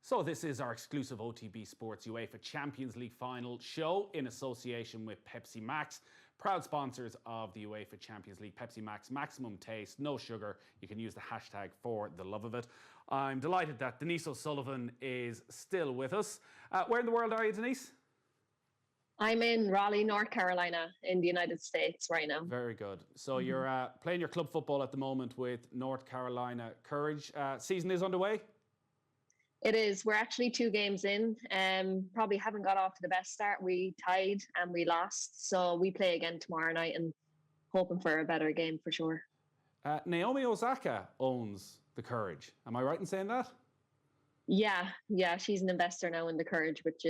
So this is our exclusive OTB Sports UEFA Champions League final show in association with Pepsi Max, proud sponsors of the UEFA Champions League. Pepsi Max, maximum taste, no sugar. You can use the hashtag for the love of it. I'm delighted that Denise O'Sullivan is still with us. Where in the world are you, Denise? I'm in Raleigh, North Carolina, in the United States right now. Very good. So you're playing your club football at the moment with North Carolina Courage. Season is underway? It is. We're actually 2 games in. Probably haven't got off to the best start. We tied and we lost. So we play again tomorrow night and hoping for a better game for sure. Naomi Osaka owns the Courage. Am I right in saying that? Yeah. She's an investor now in the Courage, which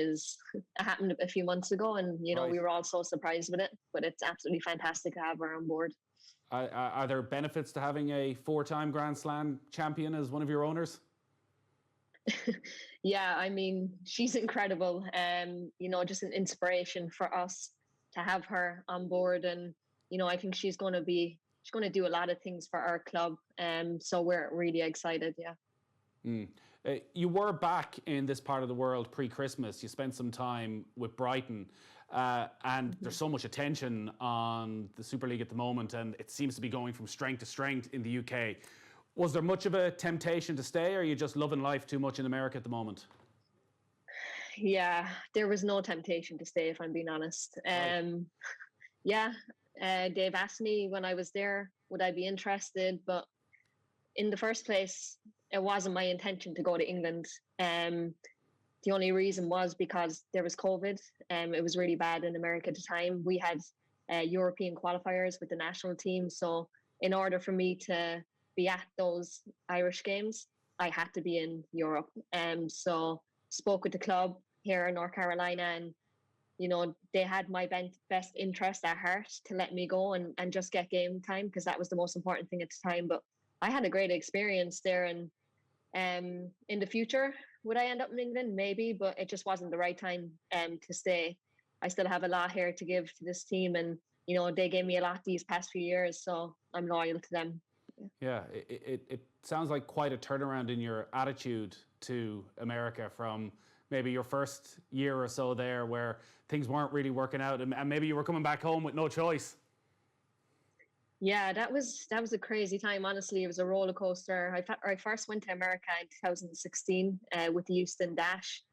happened a few months ago. And, Right. we were all so surprised with it. But it's absolutely fantastic to have her on board. Are there benefits to having a 4-time Grand Slam champion as one of your owners? Yeah, I mean, she's incredible. Just an inspiration for us to have her on board. And, I think she's going to do a lot of things for our club. So we're really excited. Yeah. You were back in this part of the world pre-Christmas. You spent some time with Brighton, and there's so much attention on the Super League at the moment, and it seems to be going from strength to strength in the UK. Was there much of a temptation to stay, or are you just loving life too much in America at the moment? Yeah, there was no temptation to stay, if I'm being honest. Right. Dave asked me when I was there, would I be interested? But in the first place, it wasn't my intention to go to England. The only reason was because there was COVID. It was really bad in America at the time. We had European qualifiers with the national team. So in order for me to be at those Irish games, I had to be in Europe. So spoke with the club here in North Carolina, and they had my best interest at heart to let me go and just get game time, because that was the most important thing at the time. But I had a great experience there, and in the future, would I end up in England? Maybe, but it just wasn't the right time to stay. I still have a lot here to give to this team, and they gave me a lot these past few years, so I'm loyal to them. Yeah, it sounds like quite a turnaround in your attitude to America from maybe your first year or so there, where things weren't really working out, and maybe you were coming back home with no choice. Yeah, that was a crazy time. Honestly, it was a roller coaster. I first went to America in 2016 with the Houston Dash.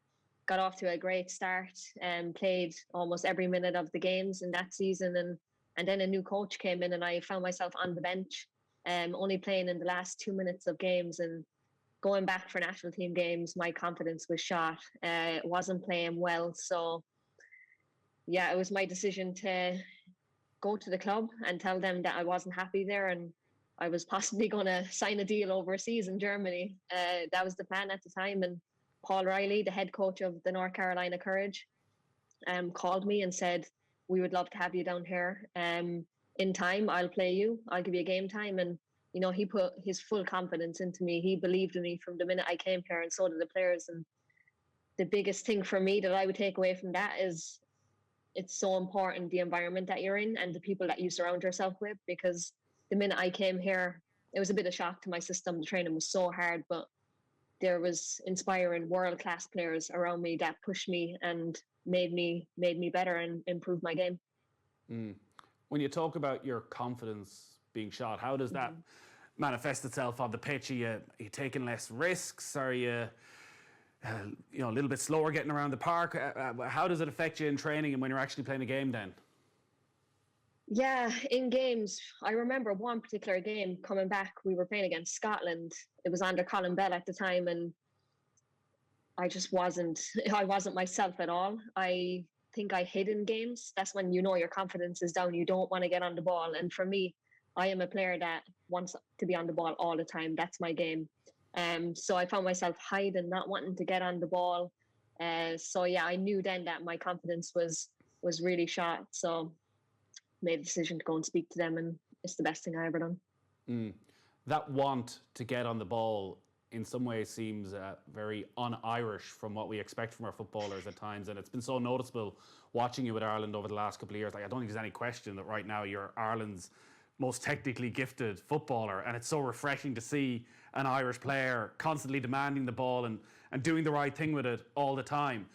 Got off to a great start and played almost every minute of the games in that season, and then a new coach came in, and I found myself on the bench. Only playing in the last 2 minutes of games, and going back for national team games, my confidence was shot. Wasn't playing well. So yeah, it was my decision to go to the club and tell them that I wasn't happy there, and I was possibly going to sign a deal overseas in Germany. That was the plan at the time. And Paul Riley, the head coach of the North Carolina Courage, called me and said, we would love to have you down here. In time, I'll play you. I'll give you game time. And, he put his full confidence into me. He believed in me from the minute I came here, and so did the players. And the biggest thing for me that I would take away from that is it's so important, the environment that you're in and the people that you surround yourself with. Because the minute I came here, it was a bit of shock to my system. The training was so hard, but there was inspiring world-class players around me that pushed me and made me better and improved my game. When you talk about your confidence being shot, how does that manifest itself on the pitch? Are you taking less risks? Are you a little bit slower getting around the park? How does it affect you in training and when you're actually playing a game then? Yeah, in games, I remember one particular game coming back, we were playing against Scotland. It was under Colin Bell at the time, and I wasn't myself at all. I think I hid in games. That's when your confidence is down. You don't want to get on the ball. And for me, I am a player that wants to be on the ball all the time. That's my game. So I found myself hiding, not wanting to get on the ball. So yeah, I knew then that my confidence was really shot. So made a decision to go and speak to them, and it's the best thing I ever done. That want to get on the ball in some ways seems very un-Irish from what we expect from our footballers at times, and it's been so noticeable watching you with Ireland over the last couple of years. I don't think there's any question that right now you're Ireland's most technically gifted footballer, and it's so refreshing to see an Irish player constantly demanding the ball and doing the right thing with it all the time.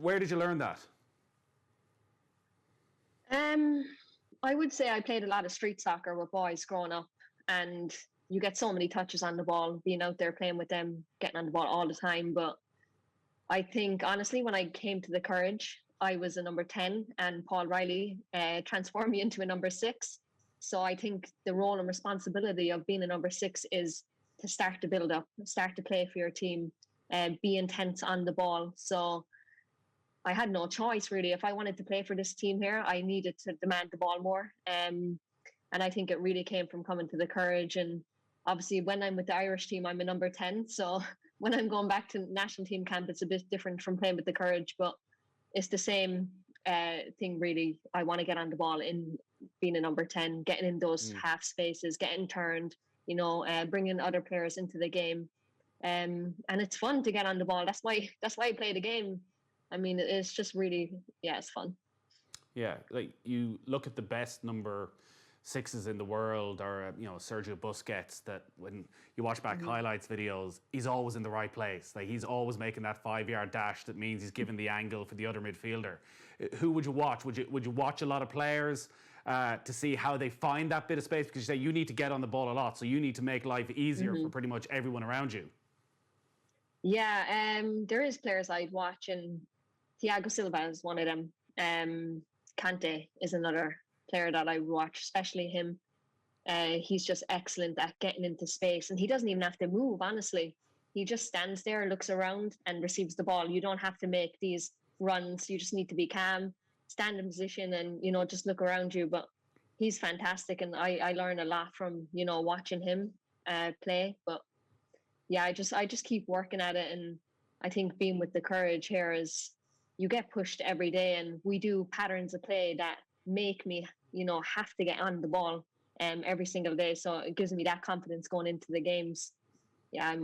Where did you learn that? I would say I played a lot of street soccer with boys growing up, and you get so many touches on the ball, being out there playing with them, getting on the ball all the time. But I think, honestly, when I came to the Courage, I was a number 10 and Paul Riley transformed me into a number 6. So I think the role and responsibility of being a number 6 is to start to build up, start to play for your team, and be intense on the ball. So I had no choice, really. If I wanted to play for this team here, I needed to demand the ball more. And I think it really came from coming to the Courage. And obviously, when I'm with the Irish team, I'm a number 10. So when I'm going back to national team camp, it's a bit different from playing with the Courage. But it's the same thing, really. I want to get on the ball in being a number 10, getting in those half spaces, getting turned, bringing other players into the game. And it's fun to get on the ball. That's why I play the game. I mean, it's just really, it's fun. Yeah, like you look at the best number 6s in the world, or Sergio Busquets, that when you watch back highlights videos, he's always in the right place. Like he's always making that 5-yard dash that means he's giving the angle for the other midfielder. Who would you watch? Would you watch a lot of players to see how they find that bit of space? Because you say you need to get on the ball a lot, so you need to make life easier for pretty much everyone around you. Yeah, there is players I'd watch, and Thiago Silva is one of them. Kante is another player that I watch, especially him. He's just excellent at getting into space, and he doesn't even have to move, honestly. He just stands there, looks around, and receives the ball. You don't have to make these runs. You just need to be calm, stand in position, and, just look around you. But he's fantastic, and I learn a lot from, watching him play. But yeah, I just keep working at it, and I think being with the Courage here is you get pushed every day, and we do patterns of play that make me, have to get on the ball every single day. So it gives me that confidence going into the games. Yeah,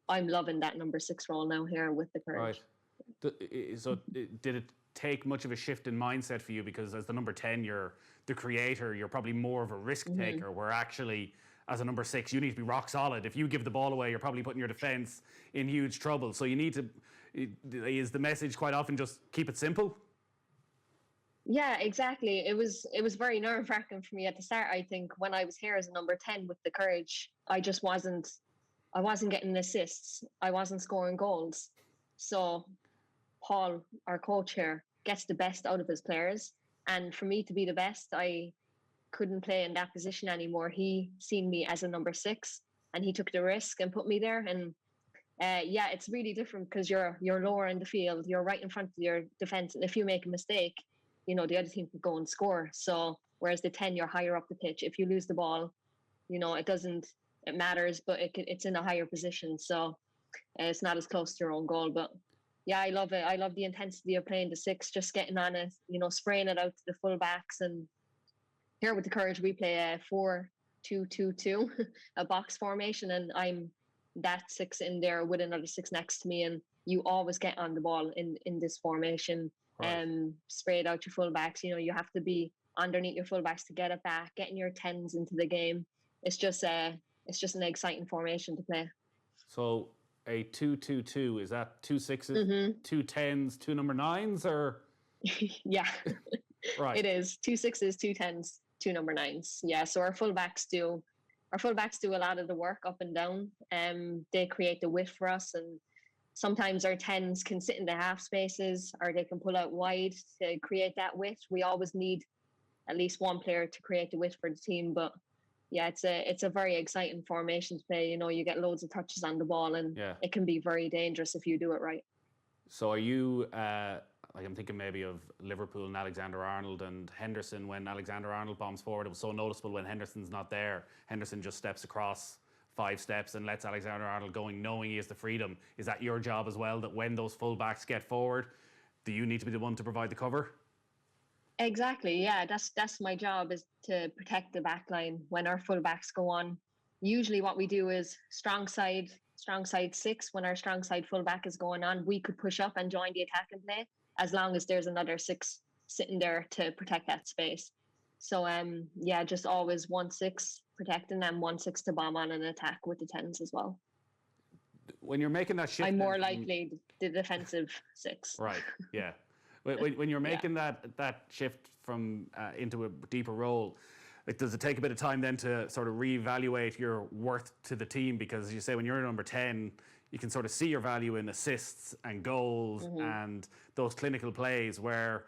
I'm loving that number 6 role now here with the Courage. Right. So did it take much of a shift in mindset for you? Because as the number 10, you're the creator, you're probably more of a risk taker, where actually as a number 6, you need to be rock solid. If you give the ball away, you're probably putting your defense in huge trouble. So you need to, is the message quite often just keep it simple? Yeah, exactly. It was very nerve-wracking for me at the start. I think when I was here as a number 10 with the Courage, I wasn't getting assists. I wasn't scoring goals. So Paul, our coach here, gets the best out of his players. And for me to be the best, I couldn't play in that position anymore. He seen me as a number 6, and he took the risk and put me there. And it's really different because you're lower in the field. You're right in front of your defense. And if you make a mistake, the other team could go and score. So whereas the 10, you're higher up the pitch. If you lose the ball, it matters, but it's in a higher position. So it's not as close to your own goal. But yeah, I love it. I love the intensity of playing the 6, just getting on it, spraying it out to the fullbacks. And here with the Courage, we play a 4-2-2-2, a box formation. And I'm that 6 in there with another 6 next to me. And you always get on the ball in this formation. Sprayed out your fullbacks. You have to be underneath your fullbacks to get it back, getting your 10s into the game. It's just an exciting formation to play. So a 2-2-2, is that 2 6s, 2 10s, 2 number 9s, or? Yeah, right. It is 2 6s, 2 10s, 2 number 9s. Yeah, so our fullbacks do a lot of the work up and down. They create the width for us, and sometimes our 10s can sit in the half spaces, or they can pull out wide to create that width. We always need at least one player to create the width for the team. But yeah, it's a very exciting formation to play. You get loads of touches on the ball, and it can be very dangerous if you do it right. So are you, I'm thinking maybe of Liverpool and Alexander-Arnold and Henderson. When Alexander-Arnold bombs forward, it was so noticeable when Henderson's not there. Henderson just steps across 5 steps and lets Alexander-Arnold going, knowing he has the freedom. Is that your job as well, that when those fullbacks get forward, do you need to be the one to provide the cover? Exactly, yeah. That's my job, is to protect the back line when our fullbacks go on. Usually what we do is strong side 6. When our strong side fullback is going on, we could push up and join the attack and play, as long as there's another 6 sitting there to protect that space. So yeah, just always 1-6 protecting and 1-6 to bomb on an attack with the 10s as well. When you're making that shift, I'm more likely the defensive 6. right? Yeah. When you're making that shift from into a deeper role, like, does it take a bit of time then to sort of reevaluate your worth to the team? Because as you say, when you're number 10, you can sort of see your value in assists and goals and those clinical plays where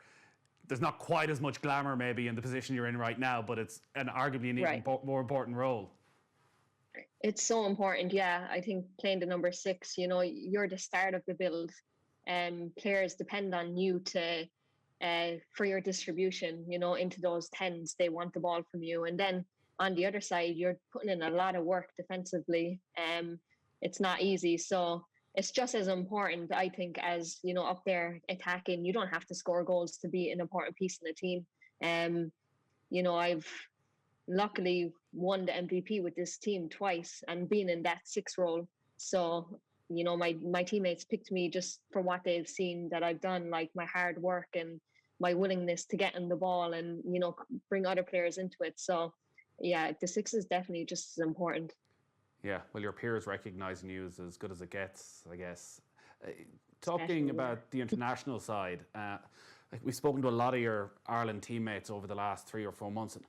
there's not quite as much glamour maybe in the position you're in right now, but it's an arguably an even more important role. It's so important, yeah. I think playing the number 6, you know, you're the start of the build, and players depend on you to for your distribution, you know, into those 10s. They want the ball from you, and then on the other side, you're putting in a lot of work defensively. It's not easy, so it's just as important, I think, as, you know, up there attacking. You don't have to score goals to be an important piece in the team. You know, I've luckily won the MVP with this team twice and been in that 6 role. So, you know, my teammates picked me just for what they've seen that I've done, like my hard work and my willingness to get in the ball and, you know, bring other players into it. So, yeah, the 6 is definitely just as important. Yeah, well, your peers recognising you is as good as it gets, I guess. Talking about the international side, like, we've spoken to a lot of your Ireland teammates over the last 3 or 4 months, and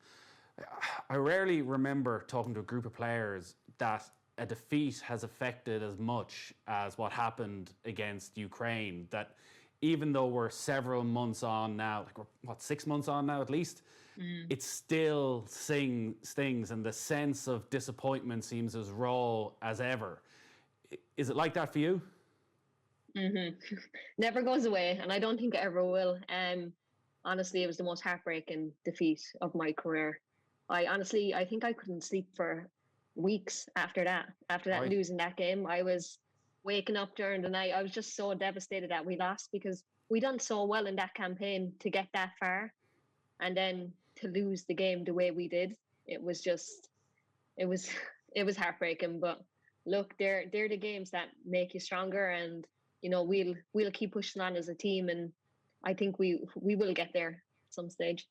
I rarely remember talking to a group of players that a defeat has affected as much as what happened against Ukraine. That even though we're several months on now, like we're 6 months on now at least, it still stings, and the sense of disappointment seems as raw as ever. Is it like that for you? Never goes away, and I don't think it ever will. Honestly, it was the most heartbreaking defeat of my career. I think I couldn't sleep for weeks after that. After that, losing that game, I was waking up during the night. I was just so devastated that we lost, because we done so well in that campaign to get that far, and then to lose the game the way we did. It was it was heartbreaking. But look, they're the games that make you stronger, and, you know, we'll keep pushing on as a team, and I think we will get there at some stage.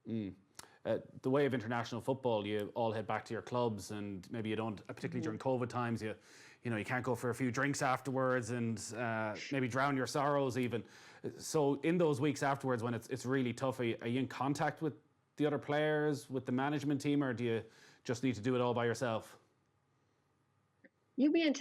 The way of international football, you all head back to your clubs, and maybe you don't, particularly during COVID times, you know, you can't go for a few drinks afterwards and maybe drown your sorrows even. So in those weeks afterwards, when it's really tough, are you in contact with the other players, with the management team, or do you just need to do it all by yourself? You'll be in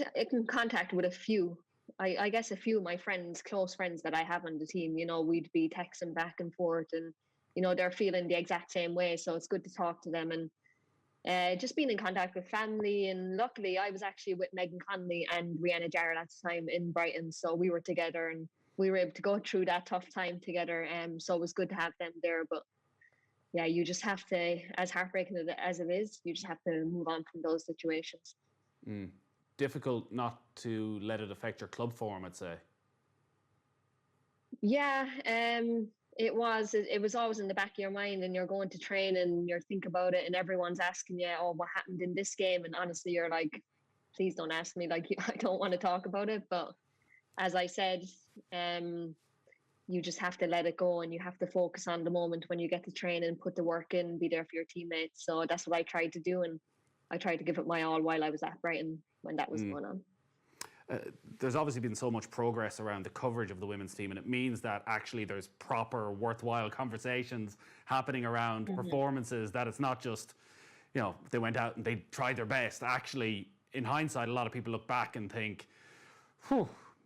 contact with a few. I guess a few of my friends, close friends that I have on the team. You know, we'd be texting back and forth, and, you know, they're feeling the exact same way. So it's good to talk to them, and just being in contact with family. And luckily, I was actually with Megan Connolly and Rihanna Jarrett at the time in Brighton. So we were together, and we were able to go through that tough time together. So it was good to have them there. But yeah, you just have to, as heartbreaking as it is, you just have to move on from those situations. Difficult not to let it affect your club form, I'd say. Yeah, it was always in the back of your mind, and you're going to train and you're thinking about it, and everyone's asking you, oh, what happened in this game? And honestly, you're like, please don't ask me, like, I don't want to talk about it. But as I said, you just have to let it go, and you have to focus on the moment when you get to train and put the work in, be there for your teammates. So that's what I tried to do, and I tried to give it my all while I was at Brighton when that was going on. There's obviously been so much progress around the coverage of the women's team, and it means that actually there's proper, worthwhile conversations happening around performances, that it's not just, you know, they went out and they tried their best. Actually, in hindsight, a lot of people look back and think,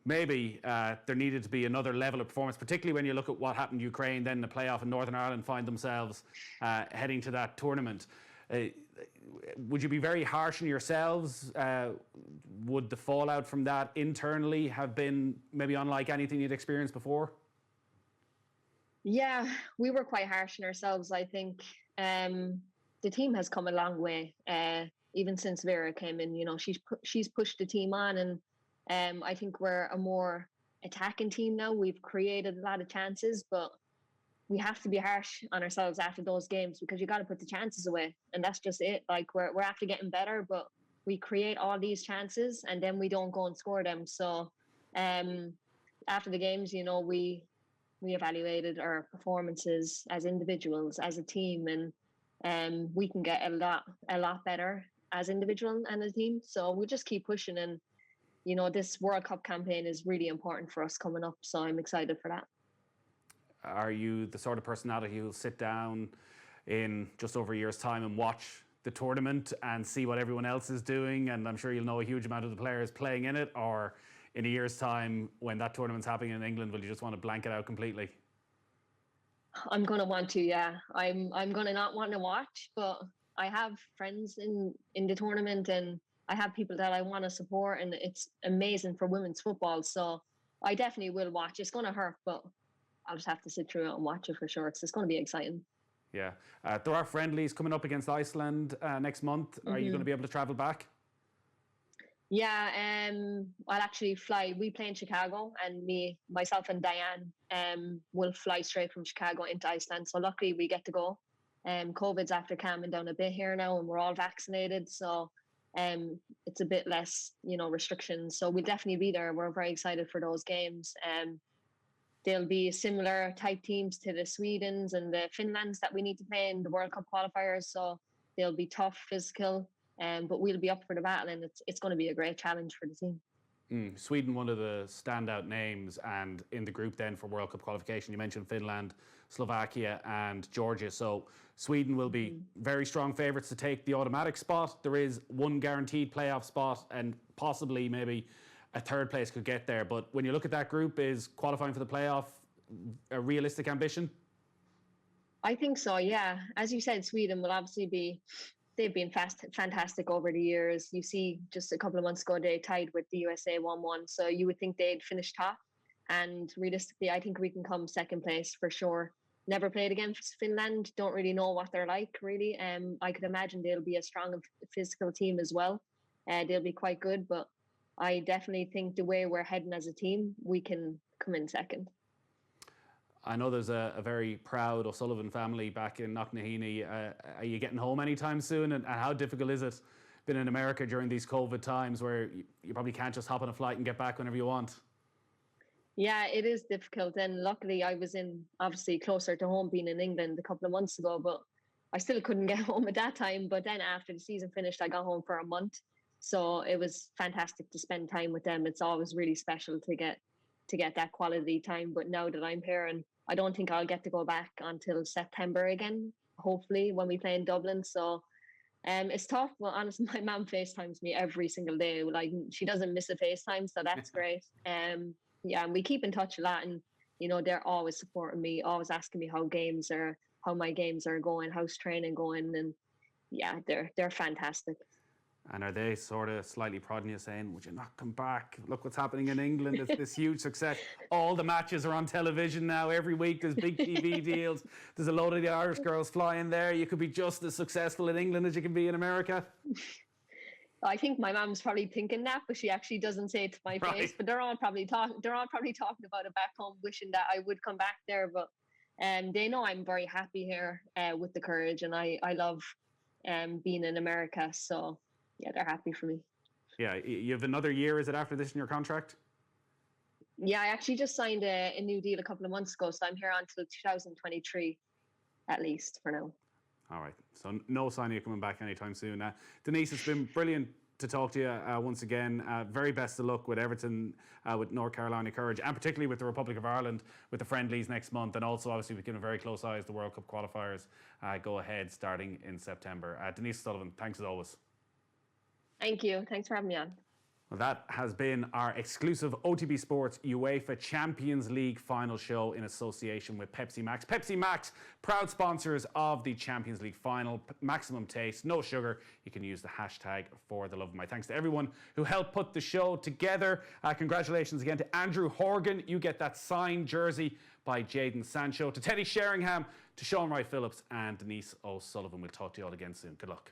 maybe there needed to be another level of performance, particularly when you look at what happened in Ukraine, then the playoff in Northern Ireland find themselves heading to that tournament. Would you be very harsh on yourselves? Would the fallout from that internally have been maybe unlike anything you'd experienced before? Yeah, we were quite harsh on ourselves, I think. The team has come a long way, even since Vera came in. You know, she's pushed the team on, and I think we're a more attacking team now. We've created a lot of chances, but we have to be harsh on ourselves after those games, because you got to put the chances away, and that's just it. Like, we're after getting better, but we create all these chances and then we don't go and score them. So after the games, you know, we evaluated our performances as individuals, as a team, and we can get a lot better as individual and a team. So we'll just keep pushing, and this World Cup campaign is really important for us coming up. So I'm excited for that. Are you the sort of personality who'll sit down in just over a year's time and watch the tournament and see what everyone else is doing? And I'm sure you'll know a huge amount of the players playing in it. Or in a year's time, when that tournament's happening in England, will you just want to blank it out completely? I'm going to want to, yeah. I'm going to not want to watch, but I have friends in the tournament, and I have people that I want to support, and it's amazing for women's football. So I definitely will watch. It's going to hurt, but I'll just have to sit through it and watch it for sure, because it's going to be exciting. Yeah. There are friendlies coming up against Iceland next month. Are you going to be able to travel back? Yeah, I'll actually fly. We play in Chicago, and myself and Diane will fly straight from Chicago into Iceland. So luckily we get to go. COVID's after calming down a bit here now, and we're all vaccinated. So it's a bit less, restrictions. So we'll definitely be there. We're very excited for those games. There'll be similar type teams to the Swedens and the Finlands that we need to play in the World Cup qualifiers. So they'll be tough, physical, but we'll be up for the battle, and it's going to be a great challenge for the team. Sweden, one of the standout names, and in the group then for World Cup qualification, you mentioned Finland, Slovakia and Georgia. So Sweden will be very strong favourites to take the automatic spot. There is one guaranteed playoff spot, and possibly maybe a third place could get there. But when you look at that group, is qualifying for the playoff a realistic ambition? I think so, yeah. As you said, Sweden will obviously they've been fantastic over the years. You see, just a couple of months ago, they tied with the USA 1-1. So you would think they'd finish top. And realistically, I think we can come second place for sure. Never played against Finland. Don't really know what they're like, really. I could imagine they'll be a strong physical team as well. They'll be quite good, but I definitely think the way we're heading as a team, we can come in second. I know there's a very proud O'Sullivan family back in Knocknaheeny. Are you getting home anytime soon? And how difficult is it being in America during these COVID times where you probably can't just hop on a flight and get back whenever you want? Yeah, it is difficult. And luckily I was obviously closer to home being in England a couple of months ago, but I still couldn't get home at that time. But then after the season finished, I got home for a month. So it was fantastic to spend time with them. It's always really special to get that quality time. But now that I'm here, and I don't think I'll get to go back until September again, hopefully, when we play in Dublin. So it's tough. Well, honestly, my mom FaceTimes me every single day. Like, she doesn't miss a FaceTime, so that's great. Yeah, and we keep in touch a lot, and they're always supporting me, always asking me how my games are going, how's training going, and yeah, they're fantastic. And are they sort of slightly prodding you, saying, would you not come back? Look what's happening in England. It's this huge success. All the matches are on television now. Every week there's big TV deals. There's a load of the Irish girls flying there. You could be just as successful in England as you can be in America. I think my mom's probably thinking that, but she actually doesn't say it to my face. But they're all probably talking about it back home, wishing that I would come back there. But they know I'm very happy here with the Courage, and I love being in America. So yeah, they're happy for me. Yeah, you have another year, is it, after this in your contract? Yeah, I actually just signed a new deal a couple of months ago, so I'm here until 2023, at least for now. All right, so no sign of you coming back anytime soon. Denise, it's been brilliant to talk to you once again. Very best of luck with Everton, with North Carolina Courage, and particularly with the Republic of Ireland, with the friendlies next month, and also obviously we keep a very close eye as the World Cup qualifiers go ahead starting in September. Denise Sullivan, thanks as always. Thank you. Thanks for having me on. Well, that has been our exclusive OTB Sports UEFA Champions League final show in association with Pepsi Max. Pepsi Max, proud sponsors of the Champions League final. Maximum taste, no sugar. You can use the hashtag for the love of my. Thanks to everyone who helped put the show together. Congratulations again to Andrew Horgan. You get that signed jersey by Jadon Sancho. To Teddy Sheringham, to Sean Wright Phillips and Denise O'Sullivan. We'll talk to you all again soon. Good luck.